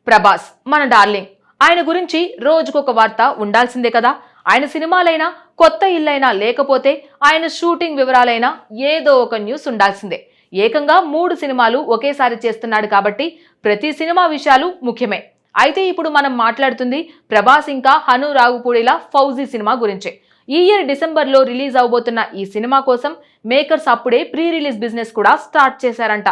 ప్రభాస్ మన డార్లింగ్, ఆయన గురించి రోజుకొక వార్త ఉండాల్సిందే కదా. ఆయన సినిమాలైనా కొత్త ఇల్లైనా లేకపోతే ఆయన షూటింగ్ వివరాలైనా ఏదో ఒక న్యూస్ ఉండాల్సిందే. ఏకంగా 3 సినిమాలు ఒకేసారి చేస్తున్నాడు కాబట్టి ప్రతి సినిమా విషయాలు ముఖ్యమే. అయితే ఇప్పుడు మనం మాట్లాడుతుంది ప్రభాస్ ఇంకా హను రాఘుపూడిల ఫౌజీ సినిమా గురించే. ఈ ఇయర్ డిసెంబర్లో రిలీజ్ అవబోతున్న ఈ సినిమా కోసం మేకర్స్ అప్పుడే ప్రీ రిలీజ్ బిజినెస్ కూడా స్టార్ట్ చేశారంట.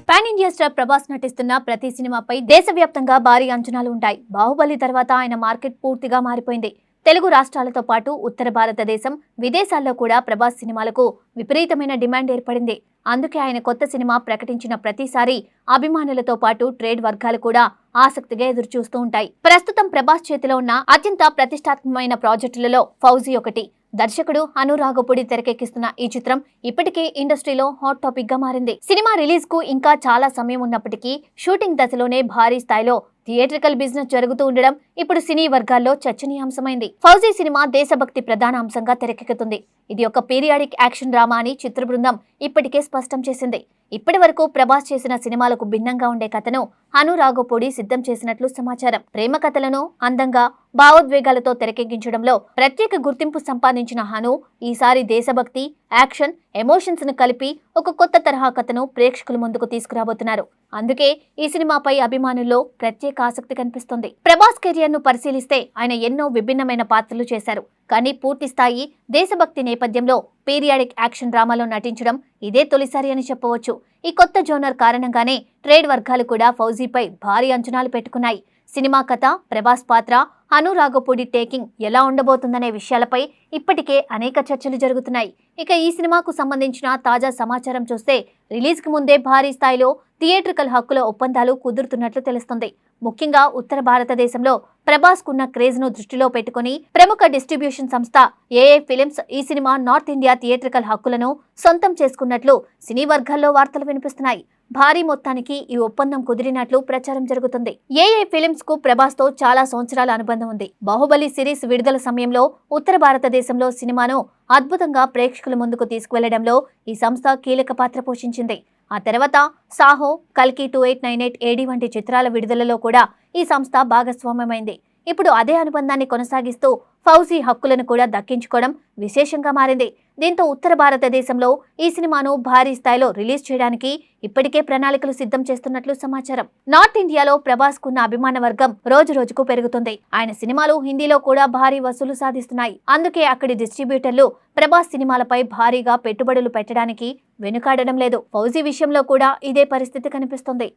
పాన్ ఇండియా స్టార్ ప్రభాస్ నటిస్తున్న ప్రతి సినిమాపై దేశవ్యాప్తంగా భారీ అంచనాలు ఉంటాయి. బాహుబలి తర్వాత ఆయన మార్కెట్ పూర్తిగా మారిపోయింది. తెలుగు రాష్ట్రాలతో పాటు ఉత్తర భారతదేశం, విదేశాల్లో కూడా ప్రభాస్ సినిమాలకు విపరీతమైన డిమాండ్ ఏర్పడింది. అందుకే ఆయన కొత్త సినిమా ప్రకటించిన ప్రతిసారి అభిమానులతో పాటు ట్రేడ్ వర్గాలు కూడా ఆసక్తిగా ఎదురుచూస్తూ ఉంటాయి. ప్రస్తుతం ప్రభాస్ చేతిలో ఉన్న అత్యంత ప్రతిష్టాత్మకమైన ప్రాజెక్టులలో ఫౌజీ ఒకటి. దర్శకుడు హను రాఘుపూడి తెరకెక్కిస్తున్న ఈ చిత్రం ఇప్పటికే ఇండస్ట్రీలో హాట్ టాపిక్ గా మారింది. సినిమా రిలీజ్ కు ఇంకా చాలా సమయం ఉన్నప్పటికీ షూటింగ్ దశలోనే భారీ స్థాయిలో థియేట్రికల్ బిజినెస్ జరుగుతూ ఉండడం ఇప్పుడు సినీ వర్గాల్లో చర్చనీయాంశమైంది. ఫౌజీ సినిమా దేశభక్తి ప్రధాన అంశంగా తెరకెక్కుతుంది. ఇది ఒక పీరియాడిక్ యాక్షన్ డ్రామా అని చిత్ర బృందం ఇప్పటికే స్పష్టం చేసింది. ఇప్పటి వరకు ప్రభాస్ చేసిన సినిమాలకు భిన్నంగా ఉండే కథను హను రాఘుపూడి సిద్ధం చేసినట్లు సమాచారం. ప్రేమ కథలను అందంగా, భావోద్వేగాలతో తెరకెక్కించడంలో ప్రత్యేక గుర్తింపు సంపాదించిన హను ఈసారి దేశభక్తి, యాక్షన్, ఎమోషన్స్ ను కలిపి ఒక కొత్త తరహా కథను ప్రేక్షకుల ముందుకు తీసుకురాబోతున్నారు. అందుకే ఈ సినిమాపై అభిమానుల్లో ప్రత్యేక ఆసక్తి కనిపిస్తుంది. ప్రభాస్ కెరియర్ ను పరిశీలిస్తే ఆయన ఎన్నో విభిన్నమైన పాత్రలు చేశారు. కానీ పూర్తి స్థాయి దేశభక్తి నేపథ్యంలో పీరియాడిక్ యాక్షన్ డ్రామాలో నటించడం ఇదే తొలిసారి అని చెప్పవచ్చు. ఈ కొత్త జోనర్ కారణంగానే ట్రేడ్ వర్గాలు కూడా ఫౌజీపై భారీ అంచనాలు పెట్టుకున్నాయి. సినిమా కథ, ప్రభాస్ పాత్ర, హను రాఘుపూడి టేకింగ్ ఎలా ఉండబోతుందనే విషయాలపై ఇప్పటికే అనేక చర్చలు జరుగుతున్నాయి. ఇక ఈ సినిమాకు సంబంధించిన తాజా సమాచారం చూస్తే రిలీజ్ కు ముందే భారీ స్థాయిలో థియేట్రికల్ హక్కుల ఒప్పందాలు కుదురుతున్నట్లు తెలుస్తుంది. ముఖ్యంగా ఉత్తర భారతదేశంలో ప్రభాస్ కున్న క్రేజ్ ను దృష్టిలో పెట్టుకుని ప్రముఖ డిస్ట్రిబ్యూషన్ సంస్థ ఏఏ ఫిలిమ్స్ ఈ సినిమా నార్త్ ఇండియా థియేట్రికల్ హక్కులను సొంతం చేసుకున్నట్లు సినీ వర్గాల్లో వార్తలు వినిపిస్తున్నాయి. భారీ మొత్తానికి ఈ ఒప్పందం కుదిరినట్లు ప్రచారం జరుగుతుంది. ఏఏ ఫిలిమ్స్ కు ప్రభాస్ తో చాలా సంవత్సరాల అనుబంధం ఉంది. బాహుబలి సిరీస్ విడుదల సమయంలో ఉత్తర భారతదేశంలో సినిమాను అద్భుతంగా ప్రేక్షకుల ముందుకు తీసుకువెళ్లడంలో ఈ సంస్థ కీలక పాత్ర పోషించింది. ఆ తర్వాత సాహో, కల్కి 2898 AD వంటి చిత్రాల విడుదలలో కూడా ఈ సంస్థ భాగస్వామ్యమైంది. ఇప్పుడు అదే అనుబంధాన్ని కొనసాగిస్తూ ఫౌజీ హక్కులను కూడా దక్కించుకోవడం విశేషంగా మారింది. దీంతో ఉత్తర భారతదేశంలో ఈ సినిమాను భారీ స్థాయిలో రిలీజ్ చేయడానికి ఇప్పటికే ప్రణాళికలు సిద్ధం చేస్తున్నట్లు సమాచారం. నార్త్ ఇండియాలో ప్రభాస్ కున్న అభిమాన వర్గం రోజు రోజుకు పెరుగుతుంది. ఆయన సినిమాలు హిందీలో కూడా భారీ వసూలు సాధిస్తున్నాయి. అందుకే అక్కడి డిస్ట్రిబ్యూటర్లు ప్రభాస్ సినిమాలపై భారీగా పెట్టుబడులు పెట్టడానికి వెనుకాడడం లేదు. ఫౌజీ విషయంలో కూడా ఇదే పరిస్థితి కనిపిస్తుంది.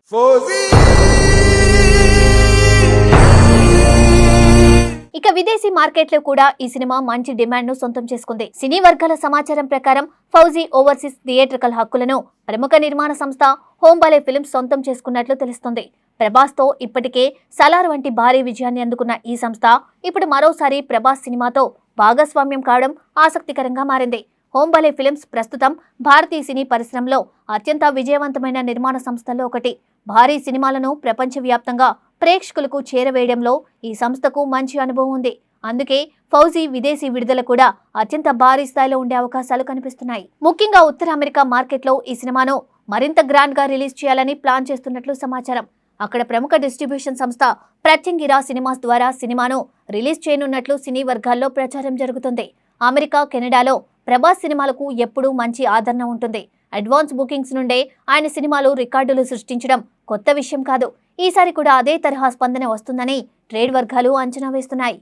ఇక విదేశీ మార్కెట్లో కూడా ఈ సినిమా మంచి డిమాండ్ ను సొంతం చేసుకుంది. సినీ వర్గాల సమాచారం ప్రకారం ఫౌజీ ఓవర్సీస్ థియేట్రికల్ హక్కులను ప్రముఖ నిర్మాణ సంస్థ హోంబాలే ఫిల్మ్స్ సొంతం చేసుకున్నట్లు తెలుస్తుంది. ప్రభాస్ తో ఇప్పటికే సలార్ వంటి భారీ విజయాన్ని అందుకున్న ఈ సంస్థ ఇప్పుడు మరోసారి ప్రభాస్ సినిమాతో భాగస్వామ్యం కావడం ఆసక్తికరంగా మారింది. హోంబాలే ఫిల్మ్స్ ప్రస్తుతం భారతీయ సినీ పరిశ్రమలో అత్యంత విజయవంతమైన నిర్మాణ సంస్థల్లో ఒకటి. భారీ సినిమాలను ప్రపంచవ్యాప్తంగా ప్రేక్షకులకు చేరవేయడంలో ఈ సంస్థకు మంచి అనుభవం ఉంది. అందుకే ఫౌజీ విదేశీ విడుదల కూడా అత్యంత భారీ స్థాయిలో ఉండే అవకాశాలు కనిపిస్తున్నాయి. ముఖ్యంగా ఉత్తర అమెరికా మార్కెట్లో ఈ సినిమాను మరింత గ్రాండ్ గా రిలీజ్ చేయాలని ప్లాన్ చేస్తున్నట్లు సమాచారం. అక్కడ ప్రముఖ డిస్ట్రిబ్యూషన్ సంస్థ ప్రత్యంగిరా సినిమాస్ ద్వారా సినిమాను రిలీజ్ చేయనున్నట్లు సినీ వర్గాల్లో ప్రచారం జరుగుతుంది. అమెరికా, కెనడాలో ప్రభాస్ సినిమాలకు ఎప్పుడూ మంచి ఆదరణ ఉంటుంది. అడ్వాన్స్ బుకింగ్స్ నుండే ఆయన సినిమాలు రికార్డులు సృష్టించడం కొత్త విషయం కాదు. ఈసారి కూడా అదే తరహా స్పందన వస్తుందని ట్రేడ్ వర్గాలు అంచనా వేస్తున్నాయి.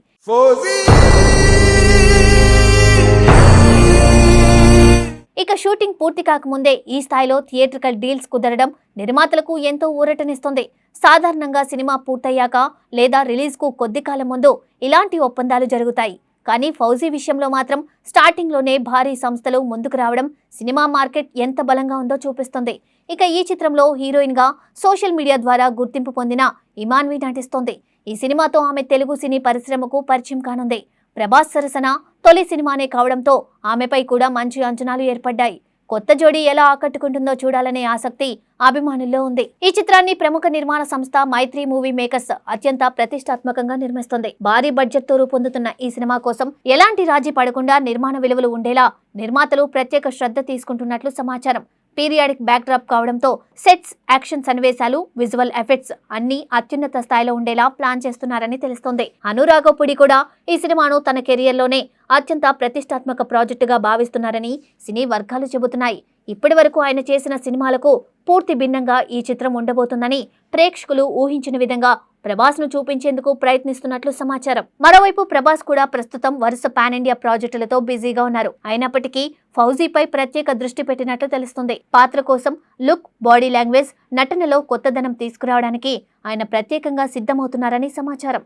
ఇక షూటింగ్ పూర్తి కాకముందే ఈ స్థాయిలో థియేట్రికల్ డీల్స్ కుదరడం నిర్మాతలకు ఎంతో ఊరటనిస్తుంది. సాధారణంగా సినిమా పూర్తయ్యాక లేదా రిలీజ్ కు కొద్ది కాలం ముందు ఇలాంటి ఒప్పందాలు జరుగుతాయి. కానీ ఫౌజీ విషయంలో మాత్రం స్టార్టింగ్లోనే భారీ సంస్థలు ముందుకు రావడం సినిమా మార్కెట్ ఎంత బలంగా ఉందో చూపిస్తుంది. ఇక ఈ చిత్రంలో హీరోయిన్ గా సోషల్ మీడియా ద్వారా గుర్తింపు పొందిన ఇమాన్వి నటిస్తోంది. ఈ సినిమాతో ఆమె తెలుగు సినీ పరిశ్రమకు పరిచయం కానుంది. ప్రభాస్ సరసన తొలి సినిమానే కావడంతో ఆమెపై కూడా మంచి అంచనాలు ఏర్పడ్డాయి. కొత్త జోడీ ఎలా ఆకట్టుకుంటుందో చూడాలనే ఆసక్తి అభిమానుల్లో ఉంది. ఈ చిత్రాన్ని ప్రముఖ నిర్మాణ సంస్థ మైత్రి మూవీ మేకర్స్ అత్యంత ప్రతిష్టాత్మకంగా నిర్మిస్తుంది. భారీ బడ్జెట్ తో రూపొందుతున్న ఈ సినిమా కోసం ఎలాంటి రాజీ పడకుండా నిర్మాణ విలువలు ఉండేలా నిర్మాతలు ప్రత్యేక శ్రద్ధ తీసుకుంటున్నట్లు సమాచారం. పీరియాడిక్ బ్యాక్డ్రాప్ కావడంతో సెట్స్, యాక్షన్ సన్నివేశాలు, విజువల్ ఎఫెక్ట్స్ అన్ని అత్యున్నత స్థాయిలో ఉండేలా ప్లాన్ చేస్తున్నారని తెలుస్తోంది. అనురాగపుడి కూడా ఈ సినిమాను తన కెరియర్లోనే అత్యంత ప్రతిష్టాత్మక ప్రాజెక్టుగా భావిస్తున్నారని సినీ వర్గాలు చెబుతున్నాయి. ఇప్పటి వరకు ఆయన చేసిన సినిమాలకు పూర్తి భిన్నంగా ఈ చిత్రం ఉండబోతుందని ప్రేక్షకులు ఊహించిన విధంగా ప్రభాస్ ను చూపించేందుకు ప్రయత్నిస్తున్నట్లు సమాచారం. మరోవైపు ప్రభాస్ కూడా ప్రస్తుతం వరుస పాన్ ఇండియా ప్రాజెక్టులతో బిజీగా ఉన్నారు. అయినప్పటికీ ఫౌజీపై ప్రత్యేక దృష్టి పెట్టినట్లు తెలుస్తుంది. పాత్ర కోసం లుక్, బాడీ లాంగ్వేజ్, నటనలో కొత్తదనం తీసుకురావడానికి ఆయన ప్రత్యేకంగా సిద్ధమవుతున్నారని సమాచారం.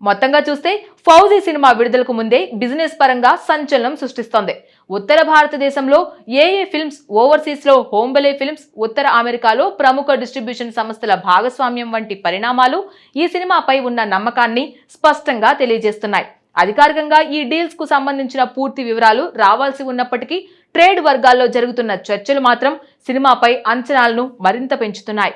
మొత్తంగా చూస్తే ఫౌజీ సినిమా విడుదలకు ముందే బిజినెస్ పరంగా సంచలనం సృష్టిస్తోంది. ఉత్తర భారతదేశంలో ఏఏ ఫిల్మ్స్, ఓవర్సీస్ లో హోంబలే ఫిల్మ్స్, ఉత్తర అమెరికాలో ప్రముఖ డిస్ట్రిబ్యూషన్ సంస్థల భాగస్వామ్యం వంటి పరిణామాలు ఈ సినిమాపై ఉన్న నమ్మకాన్ని స్పష్టంగా తెలియజేస్తున్నాయి. అధికారికంగా ఈ డీల్స్ కు సంబంధించిన పూర్తి వివరాలు రావాల్సి ఉన్నప్పటికీ ట్రేడ్ వర్గాల్లో జరుగుతున్న చర్చలు మాత్రం సినిమాపై అంచనాలను మరింత పెంచుతున్నాయి.